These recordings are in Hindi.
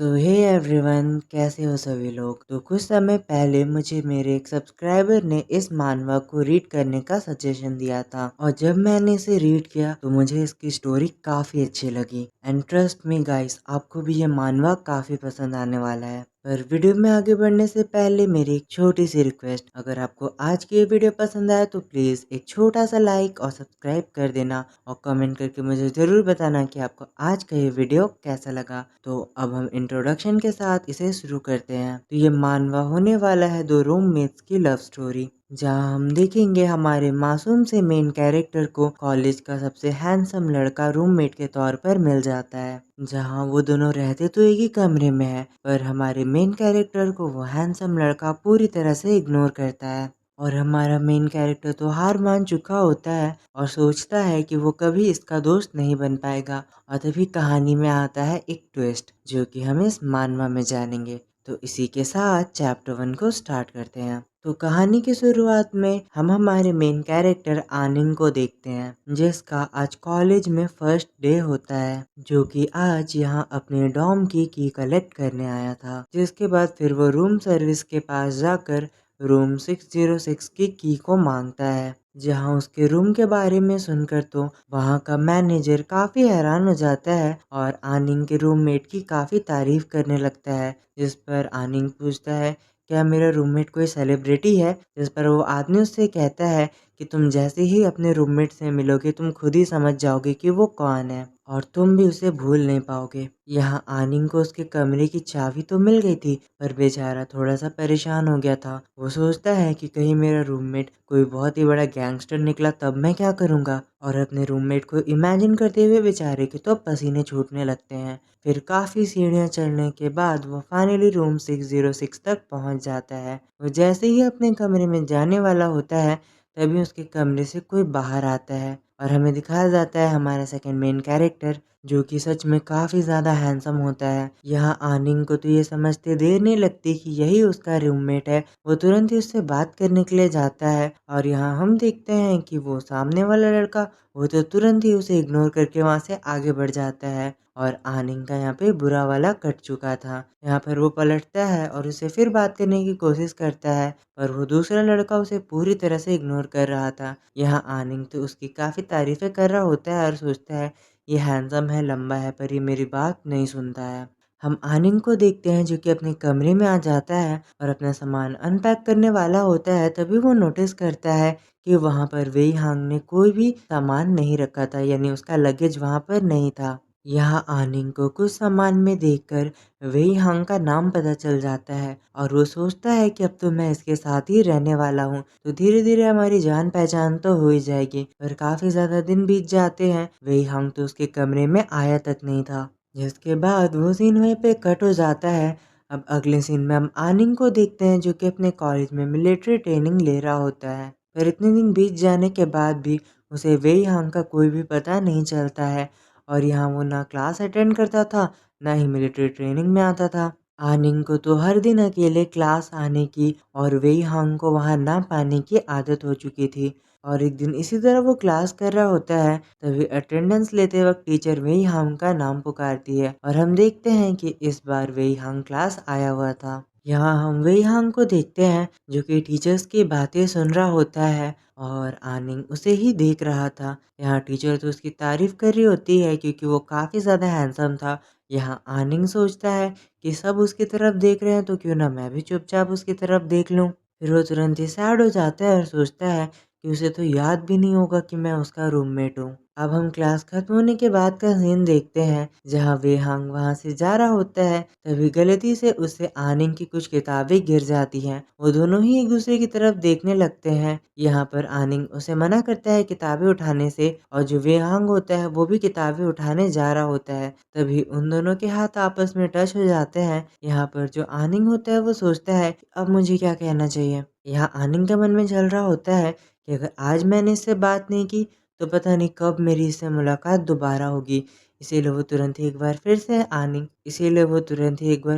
तो हे एवरीवन, कैसे हो सभी लोग। तो कुछ समय पहले मुझे मेरे एक सब्सक्राइबर ने इस मानवा को रीड करने का सजेशन दिया था और जब मैंने इसे रीड किया तो मुझे इसकी स्टोरी काफी अच्छी लगी। एंड ट्रस्ट मी गाइस, आपको भी ये मानवा काफी पसंद आने वाला है। पर वीडियो में आगे बढ़ने से पहले मेरी एक छोटी सी रिक्वेस्ट, अगर आपको आज की ये वीडियो पसंद आए तो प्लीज एक छोटा सा लाइक और सब्सक्राइब कर देना और कमेंट करके मुझे जरूर बताना कि आपको आज का ये वीडियो कैसा लगा। तो अब हम इंट्रोडक्शन के साथ इसे शुरू करते हैं। तो ये मानवा होने वाला है दो रूममेट्स की लव स्टोरी, जहां हम देखेंगे हमारे मासूम से मेन कैरेक्टर को कॉलेज का सबसे हैंडसम लड़का रूममेट के तौर पर मिल जाता है। जहां वो दोनों रहते तो एक ही कमरे में है, पर हमारे मेन कैरेक्टर को वो हैंडसम लड़का पूरी तरह से इग्नोर करता है और हमारा मेन कैरेक्टर तो हार मान चुका होता है और सोचता है कि वो कभी इसका दोस्त नहीं बन पाएगा। और तभी कहानी में आता है एक ट्विस्ट, जो कि हम इस मानवा में जानेंगे। तो इसी के साथ चैप्टर 1 को स्टार्ट करते हैं। तो कहानी की शुरुआत में हम हमारे मेन कैरेक्टर आनिंग को देखते हैं, जिसका आज कॉलेज में फर्स्ट डे होता है, जो कि आज यहाँ अपने डॉर्म की कलेक्ट करने आया था। जिसके बाद फिर वो रूम सर्विस के पास जाकर रूम 606 की की को मांगता है, जहां उसके रूम के बारे में सुनकर तो वहां का मैनेजर काफी हैरान हो जाता है और आनिंग के रूममेट की काफी तारीफ करने लगता है। जिस पर आनिंग पूछता है, क्या मेरा रूममेट कोई सेलिब्रिटी है? जिस पर वो आदमी उससे कहता है कि तुम जैसे ही अपने रूममेट से मिलोगे तुम खुद ही समझ जाओगे कि वो कौन है और तुम भी उसे भूल नहीं पाओगे। यहाँ आनिंग को उसके कमरे की चाबी तो मिल गई थी, पर बेचारा थोड़ा सा परेशान हो गया था। वो सोचता है कि कहीं मेरा रूममेट कोई बहुत ही बड़ा गैंगस्टर निकला तब मैं क्या करूँगा, और अपने रूममेट को इमेजिन करते हुए बेचारे के तो पसीने छूटने लगते हैं। फिर काफ़ी सीढ़ियाँ चढ़ने के बाद वो फाइनली रूम 606 तक पहुँच जाता है। वो जैसे ही अपने कमरे में जाने वाला होता है तभी उसके कमरे से कोई बाहर आता है और हमें दिखाया जाता है हमारा सेकंड मेन कैरेक्टर, जो कि सच में काफ़ी ज़्यादा हैंडसम होता है। यहाँ आनिंग को तो ये समझते देर नहीं लगती कि यही उसका रूममेट है। वो तुरंत ही उससे बात करने के लिए जाता है और यहाँ हम देखते हैं कि वो सामने वाला लड़का वो तो तुरंत ही उसे इग्नोर करके वहाँ से आगे बढ़ जाता है और आनिंग का यहाँ पे बुरा वाला कट चुका था। यहाँ पर वो पलटता है और उसे फिर बात करने की कोशिश करता है, पर वो दूसरा लड़का उसे पूरी तरह से इग्नोर कर रहा था। यहाँ आनिंग तो उसकी काफ़ी तारीफ़ें कर रहा होता है और सोचता है ये हैंडसम है, लंबा है, पर ये मेरी बात नहीं सुनता है। हम आनिंग को देखते हैं जो कि अपने कमरे में आ जाता है और अपना सामान अनपैक करने वाला होता है। तभी वो नोटिस करता है कि वहाँ पर वेई हांग ने कोई भी सामान नहीं रखा था, यानी उसका लगेज वहाँ पर नहीं था। यहाँ आनिंग को कुछ सामान में देखकर वेई हांग का नाम पता चल जाता है और वो सोचता है कि अब तो मैं इसके साथ ही रहने वाला हूँ, तो धीरे धीरे हमारी जान पहचान तो हो ही जाएगी। पर काफी ज्यादा दिन बीत जाते हैं, वेई हांग तो उसके कमरे में आया तक नहीं था। जिसके बाद वो सीन वहीं पे कट हो जाता है। अब अगले सीन में हम आनिंग को देखते हैं जो कि अपने कॉलेज में मिलिट्री ट्रेनिंग ले रहा होता है, पर इतने दिन बीत जाने के बाद भी उसे वेई हांग का कोई भी पता नहीं चलता है और यहाँ वो ना क्लास अटेंड करता था ना ही मिलिट्री ट्रेनिंग में आता था। आनिंग को तो हर दिन अकेले क्लास आने की और वेई हांग को वहाँ ना पाने की आदत हो चुकी थी। और एक दिन इसी तरह वो क्लास कर रहा होता है, तभी अटेंडेंस लेते वक्त टीचर वेई हांग का नाम पुकारती है और हम देखते हैं कि इस बार वेई हांग क्लास आया हुआ था। यहाँ हम वेई हांग को देखते हैं जो कि टीचर्स की बातें सुन रहा होता है और आनिंग उसे ही देख रहा था। यहाँ टीचर तो उसकी तारीफ कर रही होती है क्योंकि वो काफ़ी ज़्यादा हैंडसम था। यहाँ आनिंग सोचता है कि सब उसकी तरफ देख रहे हैं तो क्यों ना मैं भी चुपचाप उसकी तरफ देख लूँ। फिर वो तुरंत ही सैड हो जाता है और सोचता है कि उसे तो याद भी नहीं होगा कि मैं उसका रूममेट हूँ। अब हम क्लास खत्म होने के बाद का सीन देखते हैं, जहाँ वेहांग वहाँ से जा रहा होता है तभी गलती से उससे आनिंग की कुछ किताबें गिर जाती हैं। वो दोनों ही एक दूसरे की तरफ देखने लगते हैं। यहाँ पर आनिंग उसे मना करता है किताबें उठाने से और जो वेहांग होता है वो भी किताबें उठाने जा रहा होता है। तभी उन दोनों के हाथ आपस में टच हो जाते हैं। यहाँ पर जो आनिंग होता है वो सोचता है अब मुझे क्या कहना चाहिए। यहाँ आनिंग के मन में चल रहा होता है कि अगर आज मैंने इससे बात नहीं की तो पता नहीं कब मेरी इससे मुलाकात दोबारा होगी। इसीलिए वो तुरंत ही एक बार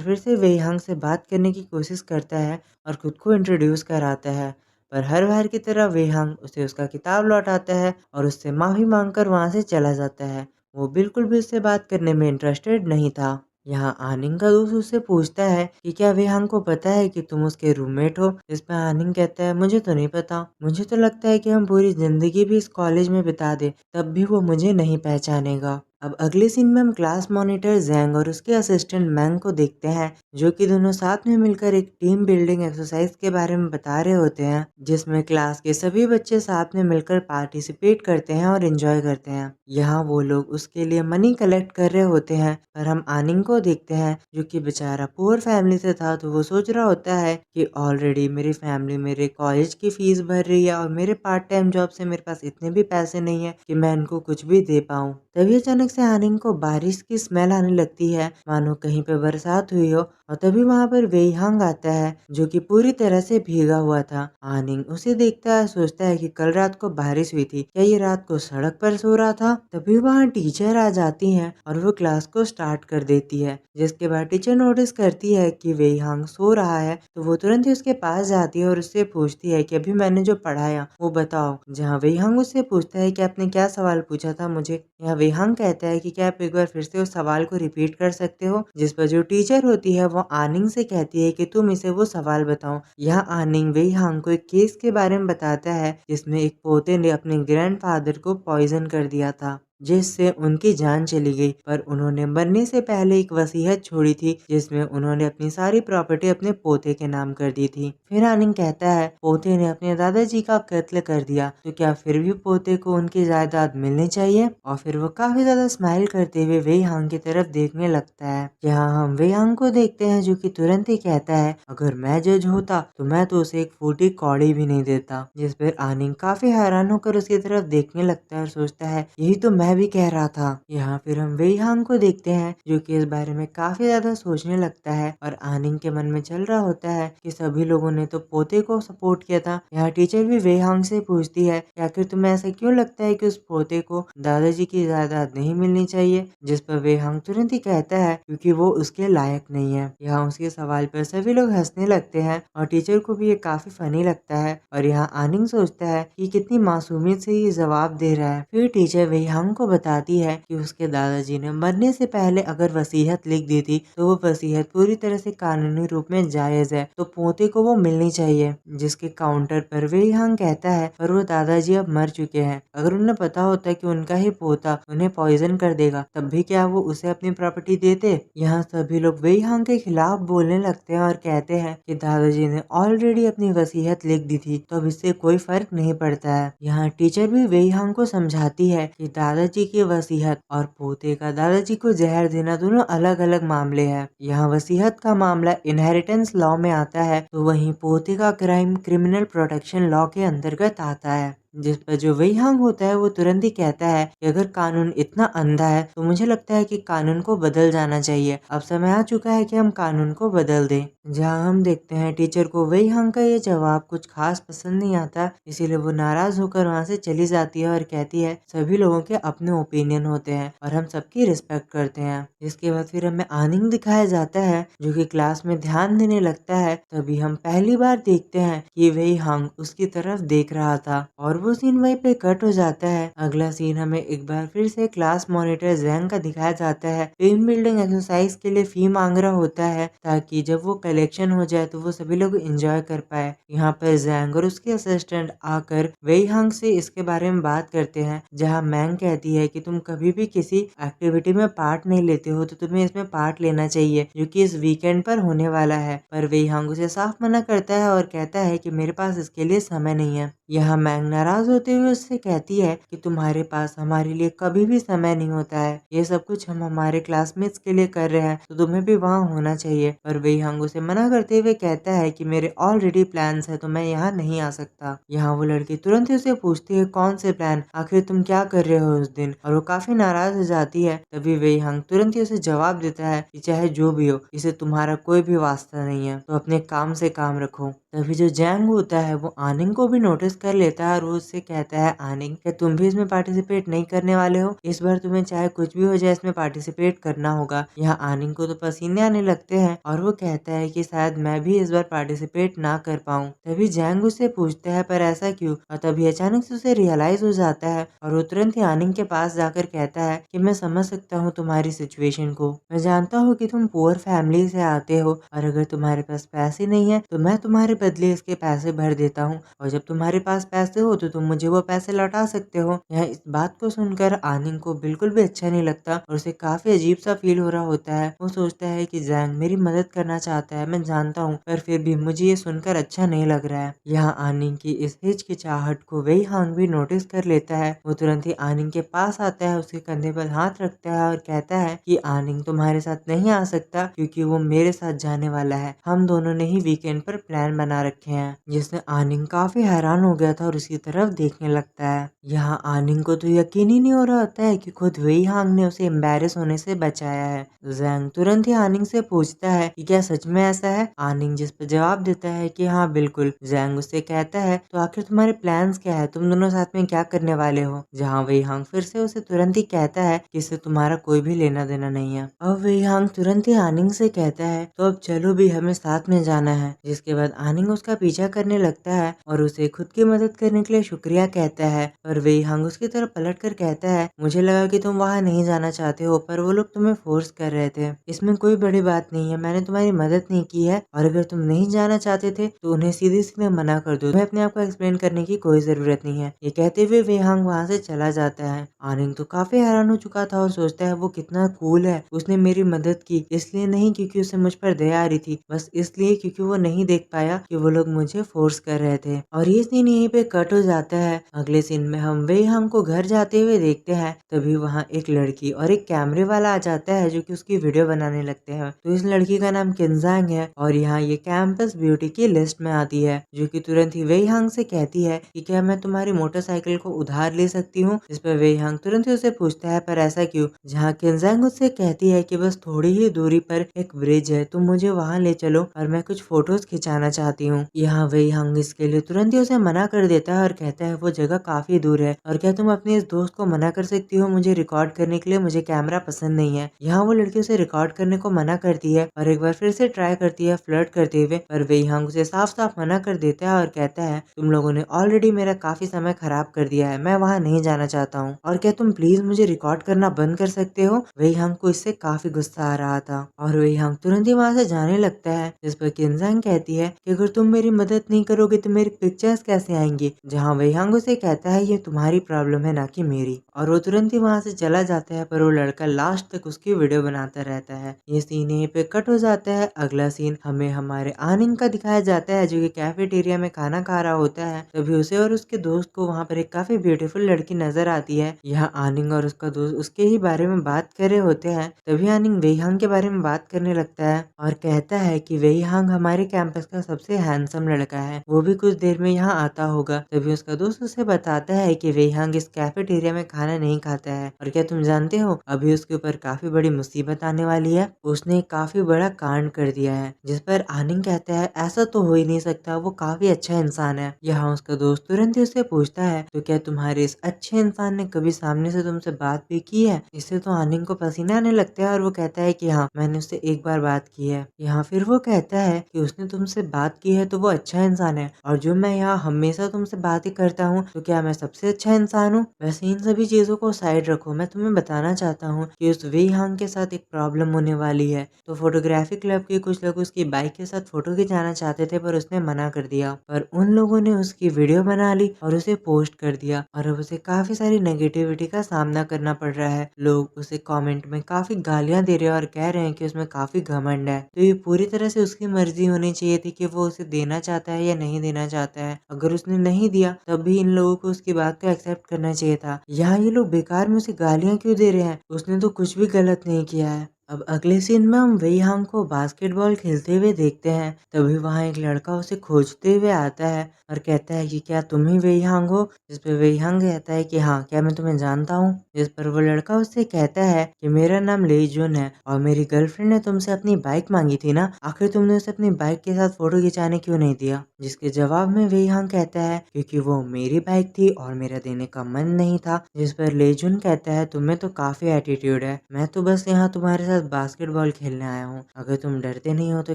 फिर से वेईहांग से बात करने की कोशिश करता है और खुद को इंट्रोड्यूस कराता है। पर हर बार की तरह वेईहांग उसे उसका किताब लौटाता है और उससे माफ़ी मांगकर वहाँ से चला जाता है। वो बिल्कुल भी उससे बात करने में इंटरेस्टेड नहीं था। यहाँ आनिंग का दोस्त उससे पूछता है कि क्या वेहांग को पता है कि तुम उसके रूममेट हो। इस पर आनिंग कहता है मुझे तो नहीं पता, मुझे तो लगता है कि हम पूरी जिंदगी भी इस कॉलेज में बिता दे तब भी वो मुझे नहीं पहचानेगा। अब अगले सीन में हम क्लास मॉनिटर जैंग और उसके असिस्टेंट मैंग को देखते हैं, जो कि दोनों साथ में मिलकर एक टीम बिल्डिंग एक्सरसाइज के बारे में बता रहे होते हैं, जिसमें क्लास के सभी बच्चे साथ में मिलकर पार्टिसिपेट करते हैं और एंजॉय करते हैं। यहाँ वो लोग उसके लिए मनी कलेक्ट कर रहे होते हैं, पर हम आनिंग को देखते हैं जो कि बेचारा पुअर फैमिली से था, तो वो सोच रहा होता है कि ऑलरेडी मेरी फैमिली मेरे कॉलेज की फीस भर रही है और मेरे पार्ट टाइम जॉब से मेरे पास इतने भी पैसे नहीं है कि मैं इनको कुछ भी दे पाऊँ। तभी अचानक से आनिंग को बारिश की स्मेल आने लगती है, मानो कहीं पे बरसात हुई हो, और तभी वहां पर वेईहांग आता है जो कि पूरी तरह से भीगा हुआ था। आनिंग उसे देखता है, सोचता है कि कल रात को बारिश हुई थी, क्या ये रात को सड़क पर सो रहा था। तभी वहाँ टीचर आ जाती हैं और वो क्लास को स्टार्ट कर देती है, जिसके बाद टीचर नोटिस करती है कि वेईहांग सो रहा है, तो वो तुरंत ही उसके पास जाती है और उससे पूछती है कि अभी मैंने जो पढ़ाया वो बताओ। जहाँ वेईहांग उससे पूछता है कि आपने क्या सवाल पूछा था मुझे। यहाँ वेईहांग कहता है कि क्या आप एक बार फिर से उस सवाल को रिपीट कर सकते हो। जिस पर जो टीचर होती है वो आनिंग से कहती है कि तुम इसे वो सवाल बताओ। यहाँ आनिंग वेईहांग को एक केस के बारे में बताता है जिसमें एक पोते ने अपने ग्रैंडफादर को पॉइजन कर दिया था, जिससे उनकी जान चली गई, पर उन्होंने मरने से पहले एक वसीयत छोड़ी थी जिसमें उन्होंने अपनी सारी प्रॉपर्टी अपने पोते के नाम कर दी थी। फिर आनिंग कहता है पोते ने अपने दादाजी का कत्ल कर दिया, तो क्या फिर भी पोते को उनकी जायदाद मिलनी चाहिए। और फिर वो काफी ज्यादा स्माइल करते हुए वेईहांग की तरफ देखने लगता है। यहाँ हम वेईहांग को देखते हैं जो कि तुरंत ही कहता है अगर मैं जज होता तो मैं तो उसे एक फूटी कौड़ी भी नहीं देता। जिस पर आनिंग काफी हैरान होकर उसकी तरफ देखने लगता है और सोचता है यही तो मैं भी कह रहा था। यहाँ फिर हम वेईहांग को देखते हैं जो कि इस बारे में काफी ज्यादा सोचने लगता है और आनिंग के मन में चल रहा होता है कि सभी लोगों ने तो पोते को सपोर्ट किया था। यहाँ टीचर भी वेईहांग से पूछती है कि आखिर तुम्हें ऐसा क्यों लगता है कि उस पोते को दादाजी की जायदाद नहीं मिलनी चाहिए। जिस पर वेईहांग तुरंत ही कहता है क्योंकि वो उसके लायक नहीं है। यहाँ उसके सवाल पर सभी लोग हंसने लगते हैं और टीचर को भी ये काफी फनी लगता है। और यहाँ आनिंग सोचता है कि कितनी मासूमियत से ये जवाब दे रहा है। फिर टीचर वेईहांग को बताती है कि उसके दादाजी ने मरने से पहले अगर वसीयत लिख दी थी तो वो वसीयत पूरी तरह से कानूनी रूप में जायज है, तो पोते को वो मिलनी चाहिए। जिसके काउंटर पर वेईहांग कहता है पर वो दादाजी अब मर चुके हैं, अगर उन्हें पता होता कि उनका ही पोता उन्हें पॉइजन कर देगा तब भी क्या वो उसे अपनी प्रॉपर्टी देते। यहाँ सभी लोग वेईहांग के खिलाफ बोलने लगते हैं और कहते हैं कि दादाजी ने ऑलरेडी अपनी वसीयत लिख दी थी, तो अब इससे कोई फर्क नहीं पड़ता है। यहाँ टीचर भी वेईहांग को समझाती है कि दादाजी की वसीयत और पोते का दादाजी को जहर देना दोनों अलग अलग मामले हैं। यहाँ वसीयत का मामला इनहेरिटेंस लॉ में आता है, तो वहीं पोते का क्राइम क्रिमिनल प्रोटेक्शन लॉ के अंतर्गत आता है। जिस पर जो वेईहांग होता है वो तुरंत ही कहता है कि अगर कानून इतना अंधा है तो मुझे लगता है कि कानून को बदल जाना चाहिए, अब समय आ चुका है कि हम कानून को बदल दें। जहां हम देखते हैं टीचर को वेईहांग का ये जवाब कुछ खास पसंद नहीं आता, इसीलिए वो नाराज होकर वहां से चली जाती है और कहती है सभी लोगों के अपने ओपिनियन होते हैं और हम सबकी रिस्पेक्ट करते हैं। इसके बाद फिर हमें आनिंग दिखाया जाता है जो कि क्लास में ध्यान देने लगता है। तभी हम पहली बार देखते हैं कि वेईहांग उसकी तरफ देख रहा था और वो सीन वहीं पे कट हो जाता है। अगला सीन हमें एक बार फिर से क्लास मॉनिटर जैंग का दिखाया जाता है। टीम बिल्डिंग एक्सरसाइज के लिए फी मांग रहा होता है ताकि जब वो कलेक्शन हो जाए तो वो सभी लोग एंजॉय कर पाए। यहाँ पर जैंग और उसके असिस्टेंट आकर वेईहांग से इसके बारे में बात करते हैं, जहाँ मैंग कहती है कि तुम कभी भी किसी एक्टिविटी में पार्ट नहीं लेते हो तो तुम्हें इसमें पार्ट लेना चाहिए जो कि इस वीकेंड पर होने वाला है। पर वेईहांग उसे साफ मना करता है और कहता है कि मेरे पास इसके लिए समय नहीं है। यहाँ मैंग नाराज होते हुए उससे कहती है कि तुम्हारे पास हमारे लिए कभी भी समय नहीं होता है, ये सब कुछ हम हमारे क्लासमेट्स के लिए कर रहे हैं तो तुम्हें भी वहाँ होना चाहिए। पर वेईहांग उसे मना करते हुए कहता है कि मेरे ऑलरेडी प्लान्स है तो मैं यहाँ नहीं आ सकता। यहाँ वो लड़की तुरंत ही उसे पूछती है कौन से प्लान, आखिर तुम क्या कर रहे हो उस दिन, और वो काफी नाराज हो जाती है। तभी वेईहांग तुरंत ही उसे जवाब देता है कि चाहे जो भी हो इसे तुम्हारा कोई भी वास्ता नहीं है, तो अपने काम से काम रखो। तभी जो जैंग होता है वो आनिंग को भी नोटिस कर लेता है और वो उससे कहता है, आनिंग क्या तुम भी इसमें पार्टिसिपेट नहीं करने वाले हो? इस बार तुम्हें चाहे कुछ भी हो जाए इसमें पार्टिसिपेट करना होगा। यहाँ आनिंग को तो पसीने आने लगते हैं और वो कहता है कि शायद मैं भी इस बार पार्टिसिपेट ना कर पाऊँ। तभी जैंग उससे पूछता है पर ऐसा क्यों? और तभी अचानक से उसे रियलाइज हो जाता है और वो तुरंत ही आनिंग के पास जाकर कहता है कि मैं समझ सकता हूँ तुम्हारी सिचुएशन को। मैं जानता हूँ कि तुम पुअर फैमिली से आते हो और अगर तुम्हारे पास पैसे नहीं है तो मैं तुम्हारे बदले इसके पैसे भर देता हूँ और जब तुम्हारे पास पैसे हो तो तुम मुझे वो पैसे लौटा सकते हो। यहाँ इस बात को सुनकर आनिंग को बिल्कुल भी अच्छा नहीं लगता और उसे काफी अजीब सा फील हो रहा होता है। वो सोचता है कि जैंग मेरी मदद करना चाहता है, मैं जानता हूँ, पर फिर भी मुझे ये सुनकर अच्छा नहीं लग रहा है। यहाँ आनिंग की इस हिचकिचाहट को वेई हांग भी नोटिस कर लेता है। वो तुरंत ही आनिंग के पास आता है, उसके कंधे पर हाथ रखता है और कहता है कि आनिंग तुम्हारे साथ नहीं आ सकता क्योंकि वो मेरे साथ जाने वाला है। हम दोनों ने ही वीकेंड पर प्लान बना रखे हैं। जिससे आनिंग काफी हैरान हो गया था और उसकी तरफ देखने लगता है। यहाँ आनिंग को तो यकीन ही नहीं हो रहा होता है कि खुद वेई हांग ने उसे एम्बेरस होने से बचाया है। जैंग तुरंत ही आनिंग से पूछता है कि क्या सच में ऐसा है? आनिंग जिस पर जवाब देता है कि हाँ बिल्कुल। जैंग उससे कहता है तो आखिर तुम्हारे प्लान्स क्या है, तुम दोनों साथ में क्या करने वाले हो? जहाँ वेई हांग फिर से उसे तुरंत ही कहता है कि इससे तुम्हारा कोई भी लेना देना नहीं है। अब वेई हांग तुरंत ही आनिंग से कहता है तो अब चलो भी, हमें साथ में जाना है। जिसके बाद आनिंग उसका पीछा करने लगता है और उसे खुद की मदद करने के लिए शुक्रिया कहता है। और वेई हांग उसकी तरफ पलट कर कहता है, मुझे लगा कि तुम वहाँ नहीं जाना चाहते हो पर वो लोग तुम्हें फोर्स कर रहे थे। इसमें कोई बड़ी बात नहीं है, मैंने तुम्हारी मदद नहीं की है और अगर तुम नहीं जाना चाहते थे तो उन्हें सीधे सीधे मना कर दो, तुम्हें अपने आप को एक्सप्लेन करने की कोई जरूरत नहीं है। ये कहते हुए वेई हांग वहाँ से चला जाता है। आनिंग तो काफी हैरान हो चुका था और सोचता है वो कितना कूल है, उसने मेरी मदद की इसलिए नहीं क्योंकि उसे मुझ पर दया आ रही थी, बस इसलिए क्योंकि वो नहीं देख पाया कि वो लोग मुझे फोर्स कर रहे थे। और ये सीन यहीं पे कट हो जाता है। अगले सीन में हम वेई हांग को घर जाते हुए देखते हैं। तभी वहाँ एक लड़की और एक कैमरे वाला आ जाता है जो कि उसकी वीडियो बनाने लगते हैं। तो इस लड़की का नाम किनजांग है और यहाँ ये कैंपस ब्यूटी की लिस्ट में आती है, जो कि तुरंत ही वेई हांग से कहती है कि क्या मैं तुम्हारी मोटरसाइकिल को उधार ले सकती हूँ? इस पर वेई हांग तुरंत ही उसे पूछता है पर ऐसा क्यों? जहाँ किनजांग उससे कहती है कि बस थोड़ी ही दूरी पर एक ब्रिज है, तुम मुझे वहाँ ले चलो और मैं कुछ फोटोज खिंचाना चाहती हूँ। यहाँ वेई हांग इसके लिए तुरंत ही उसे मना कर देता है और कहता है वो जगह काफी दूर है और क्या तुम अपने इस दोस्त को मना कर सकती हो मुझे रिकॉर्ड करने के लिए, मुझे कैमरा पसंद नहीं है। यहाँ वो लड़की उसे रिकॉर्ड करने को मना करती है और एक बार फिर से ट्राई करती है फ्लर्ट करते हुए, पर वेई हांग उसे साफ साफ मना कर देता है और कहता है तुम लोगों ने ऑलरेडी मेरा काफी समय खराब कर दिया है, मैं वहाँ नहीं जाना चाहता हूँ और क्या तुम प्लीज मुझे रिकॉर्ड करना बंद कर सकते हो? वेई हांग को इससे काफी गुस्सा आ रहा था और वेई हांग तुरंत ही वहाँ से जाने लगता है। जिस पर किनजांग कहती है कि अगर तुम मेरी मदद नहीं करोगे तो मेरी पिक्चर्स कैसे आएंगी? जहाँ वेई हांग उसे कहता है ये तुम्हारी प्रॉब्लम है ना कि मेरी, और वो तुरंत ही वहाँ से चला जाता है। पर वो लड़का लास्ट तक उसकी वीडियो बनाता रहता है। ये सीन यहीं पे कट हो जाता है। अगला सीन हमें हमारे आनिंग का दिखाया जाता है जो कि कैफेटेरिया में खाना खा रहा होता है। तभी उसे और उसके दोस्त को वहाँ पर एक काफी ब्यूटीफुल लड़की नजर आती है। यहाँ आनिंग और उसका दोस्त उसके ही बारे में बात कर रहे होते हैं। तभी आनिंग वेई हांग के बारे में बात करने लगता है और कहता है कि वेई हांग हमारे कैंपस का सबसे हैंडसम लड़का है, वो भी कुछ देर में यहाँ आता होगा। तभी उसका दोस्त उसे बताता है कि वेई हांग इस कैफेटेरिया में खाना नहीं खाता है और क्या तुम जानते हो अभी उसके ऊपर काफी बड़ी मुसीबत आने वाली है, उसने काफी बड़ा कांड कर दिया है। जिस पर आनिंग कहता है ऐसा तो हो ही नहीं सकता, वो काफी अच्छा इंसान है। यहाँ उसका दोस्त तुरंत ही उससे पूछता है तो क्या तुम्हारे इस अच्छे इंसान ने कभी सामने से तुमसे बात भी की है? इससे तो आनिंग को पसीना आने लगता है और वो कहता है कि हाँ मैंने उससे एक बार बात की है। यहाँ फिर वो कहता है कि उसने तुमसे बात की है तो वो अच्छा इंसान है और जो मैं यहाँ हमेशा तुमसे बात ही करता हूँ तो क्या मैं सबसे अच्छा इंसान हूँ? वैसे इन सभी चीजों को साइड रखो, मैं तुम्हें बताना चाहता हूँ कि उस वेई हांग के साथ एक प्रॉब्लम होने वाली है। तो फोटोग्राफी क्लब के कुछ लोग उसकी बाइक के साथ फोटो खिंचाना चाहते थे पर उसने मना कर दिया, पर उन लोगों ने उसकी वीडियो बना ली और उसे पोस्ट कर दिया और अब उसे काफी सारी नेगेटिविटी का सामना करना पड़ रहा है। लोग उसे कमेंट में काफी गालियां दे रहे हैं और कह रहे हैं कि उसमें काफी घमंड है। तो ये पूरी तरह से उसकी मर्जी होनी चाहिए थी कि वो उसे देना चाहता है या नहीं देना चाहता है। अगर उसने नहीं दिया तब भी इन लोगों को उसकी बात को एक्सेप्ट करना चाहिए था। यहाँ ये लोग बेकार में उसे गालियां क्यों दे रहे हैं? उसने तो कुछ भी गलत नहीं किया है। अब अगले सीन में हम वेई हांग को बास्केटबॉल खेलते हुए देखते हैं। तभी वहाँ एक लड़का उसे खोजते हुए आता है और कहता है कि क्या तुम ही वेई हांग हो? जिस पे वेई हांग कहता है कि हाँ, क्या मैं तुम्हें जानता हूँ? जिस पर वो लड़का उससे कहता है कि मेरा नाम ले जुन है और मेरी गर्लफ्रेंड ने तुमसे अपनी बाइक मांगी थी ना, आखिर तुमने उसे अपनी बाइक के साथ फोटो खिंचाने क्यों नहीं दिया? जिसके जवाब में वेई हांग कहता है क्योंकि वो मेरी बाइक थी और मेरा देने का मन नहीं था। जिस पर ले जुन कहता है तुम्हें तो काफी एटीट्यूड है, मैं तो बस यहाँ तुम्हारे साथ बास्केटबॉल खेलने आया हूँ, अगर तुम डरते नहीं हो तो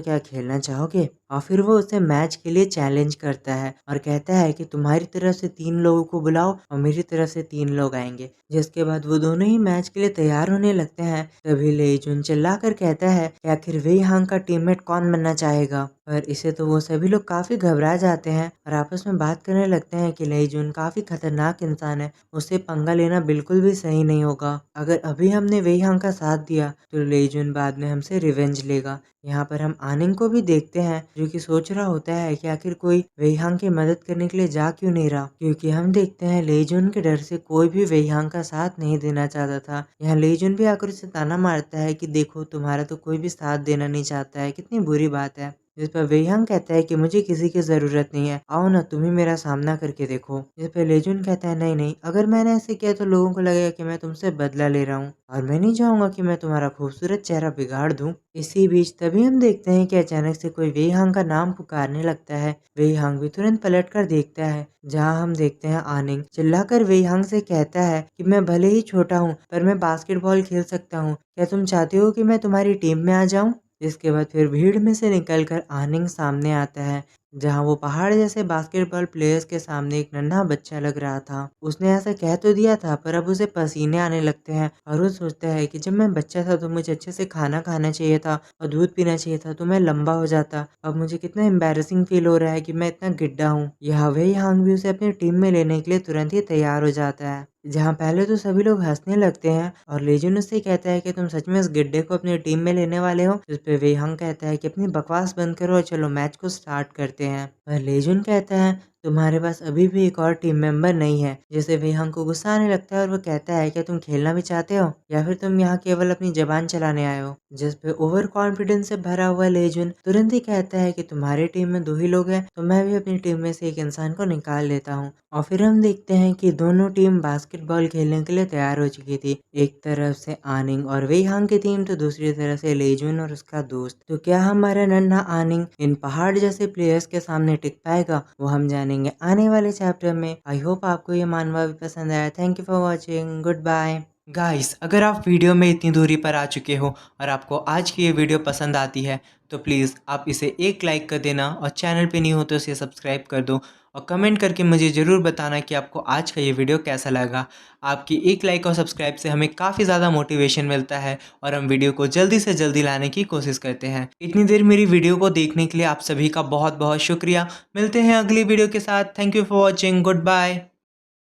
क्या खेलना चाहोगे? और फिर वो उसे मैच के लिए चैलेंज करता है और कहता है कि तुम्हारी तरफ से 3 लोगों को बुलाओ और मेरी तरफ से 3 लोग आएंगे। जिसके बाद वो दोनों ही मैच के लिए तैयार होने लगते हैं। तभी ले जुन चिल्ला कर कहता है कि आखिर वेई हांग का टीममेट कौन बनना चाहेगा? पर इसे तो वो सभी लोग काफी घबरा जाते हैं और आपस में बात करने लगते हैं कि ले जुन काफी खतरनाक इंसान है, उससे पंगा लेना बिल्कुल भी सही नहीं होगा। अगर अभी हमने वेई हांग का साथ दिया तो ले जुन बाद में हमसे रिवेंज लेगा। यहाँ पर हम आनिंग को भी देखते हैं जो कि सोच रहा होता है कि आखिर कोई वेई हांग की मदद करने के लिए जा क्यों नहीं रहा, क्योंकि हम देखते हैं ले जुन के डर से कोई भी वेई हांग का साथ नहीं देना चाहता था। यहाँ ले जुन भी आकर उसे ताना मारता है कि देखो तुम्हारा तो कोई भी साथ देना नहीं चाहता है, कितनी बुरी बात है। जिस पर वेई हांग कहता है कि मुझे किसी की जरूरत नहीं है, आओ ना तुम ही मेरा सामना करके देखो। जिस पर लेजुन कहता है नहीं नहीं, अगर मैंने ऐसे किया तो लोगों को लगेगा कि मैं तुमसे बदला ले रहा हूँ और मैं नहीं चाहूंगा कि मैं तुम्हारा खूबसूरत चेहरा बिगाड़ दूं। इसी बीच तभी हम देखते हैं कि अचानक से कोई वेई हांग का नाम पुकारने लगता है। वेई हांग भी तुरंत पलट कर देखता है, जहाँ हम देखते हैं आनिंग चिल्लाकर वेई हांग से कहता है कि मैं भले ही छोटा हूँ पर मैं बास्केटबॉल खेल सकता हूँ, क्या तुम चाहते हो कि मैं तुम्हारी टीम में आ जाऊँ? इसके बाद फिर भीड़ में से निकलकर आनिंग सामने आता है, जहाँ वो पहाड़ जैसे बास्केटबॉल प्लेयर्स के सामने एक नन्हा बच्चा लग रहा था। उसने ऐसा कह तो दिया था पर अब उसे पसीने आने लगते हैं और वो सोचता है कि जब मैं बच्चा था तो मुझे अच्छे से खाना खाना चाहिए था और दूध पीना चाहिए था तो मैं लंबा हो जाता। अब मुझे कितना एम्बैरेसिंग फील हो रहा है कि मैं इतना गिड्डा हूँ। यह वेई हांग भी उसे अपनी टीम में लेने के लिए तुरंत ही तैयार हो जाता है, जहाँ पहले तो सभी लोग हंसने लगते हैं और लेजुन उससे कहता है कि तुम सच में इस गिड्डे को अपनी टीम में लेने वाले हो? जिस पे वेई हांग कहता है कि अपनी बकवास बंद करो और चलो मैच को स्टार्ट करते हैं। पर लेजुन कहता है तुम्हारे पास अभी भी एक और टीम मेंबर नहीं है। जिससे वेई हांग को गुस्सा आने लगता है और वो कहता है क्या तुम खेलना भी चाहते हो या फिर तुम यहाँ केवल अपनी जबान चलाने आए हो? जिस पे ओवर कॉन्फिडेंस से भरा हुआ लेजुन तुरंत ही कहता है कि तुम्हारी टीम में 2 ही लोग हैं तो मैं भी अपनी टीम में से एक इंसान को निकाल लेता हूँ। और फिर हम देखते हैं कि दोनों टीम बास्केटबॉल खेलने के लिए तैयार हो चुकी थी। एक तरफ से आनिंग और वेई हांग की टीम तो दूसरी तरफ से लेजुन और उसका दोस्त। तो क्या हमारा नन्हा आनिंग इन पहाड़ जैसे प्लेयर्स के सामने टिक पाएगा, वो हम जानेंगे आने वाले चैप्टर में। आई होप आपको ये मानवा भी पसंद आया। Thank you for watching, good bye. Guys, अगर आप वीडियो में इतनी दूरी पर आ चुके हो और आपको आज की ये वीडियो पसंद आती है तो प्लीज़ आप इसे एक लाइक कर देना और चैनल पे नहीं हो तो इसे सब्सक्राइब कर दो और कमेंट करके मुझे ज़रूर बताना कि आपको आज का ये वीडियो कैसा लगा। आपकी एक लाइक और सब्सक्राइब से हमें काफ़ी ज़्यादा मोटिवेशन मिलता है और हम वीडियो को जल्दी से जल्दी लाने की कोशिश करते हैं। इतनी देर मेरी वीडियो को देखने के लिए आप सभी का बहुत बहुत शुक्रिया। मिलते हैं अगली वीडियो के साथ। Thank you for watching, good bye.